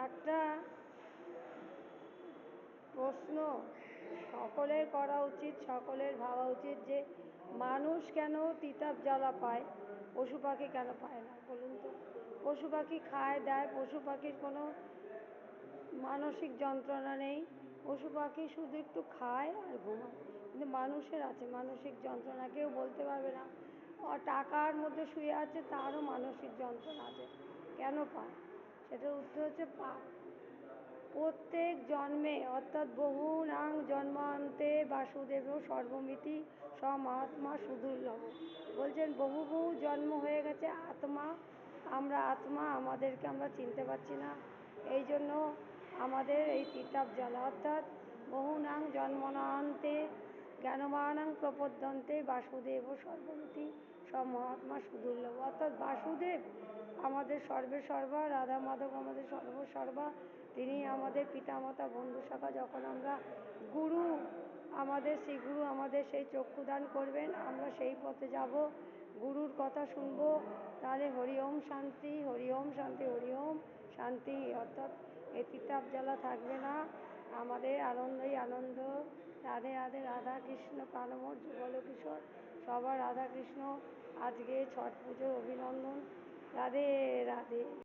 একটা প্রশ্ন সকলের করা উচিত, সকলের ভাবা উচিত যে মানুষ কেন তিতাব জ্বালা পায়, পশু পাখি কেন পায় না বলুন তো? পশু পাখি খায় দায়, পশু পাখির কোনো মানসিক যন্ত্রণা নেই, পশু পাখি শুধু একটু খায় আর ঘুমায়। কিন্তু মানুষের আছে মানসিক যন্ত্রণা, কেউ বলতে পারবে না। টাকার মধ্যে শুয়ে আছে, তারও মানসিক যন্ত্রণা আছে, কেন পায়? সেটার উত্তর হচ্ছে পাপ। প্রত্যেক জন্মে অর্থাৎ বহুনাং জন্মান্তে বাসুদেব সর্বমিতি মহাত্মা সুদুর্লভ বলছেন, বহু বহু জন্ম হয়ে গেছে আত্মা, আমরা আত্মা, আমাদেরকে আমরা চিনতে পারছি না। এই জন্য আমাদের এই তিতাব জ্বালা, অর্থাৎ বহুনাং জন্মনান্তে জ্ঞানবানাং প্রপদ্যন্তে বাসুদেব সর্বমিতি মহাত্মা সুদুর্লভ, অর্থাৎ বাসুদেব আমাদের সর্বে সর্বা, রাধা মাধব আমাদের সর্বসর্বা, তিনি আমাদের পিতামাতা বন্ধু সখা। যখন আমরা গুরু, আমাদের সেই গুরু আমাদের সেই চক্ষুদান করবেন, আমরা সেই পথে যাব, গুরুর কথা শুনব, তাহলে হরি ওম শান্তি, হরি ওম শান্তি, হরি ওম শান্তি। অর্থাৎ এই তিতাব জ্বালা থাকবে না, আমাদের আনন্দই আনন্দ। রাধে রাধে, রাধা কৃষ্ণ প্রাণমোর যুগল কিশোর, সবার রাধা কৃষ্ণ। আজকে ছট পুজোর অভিনন্দন, রাধে রাধে।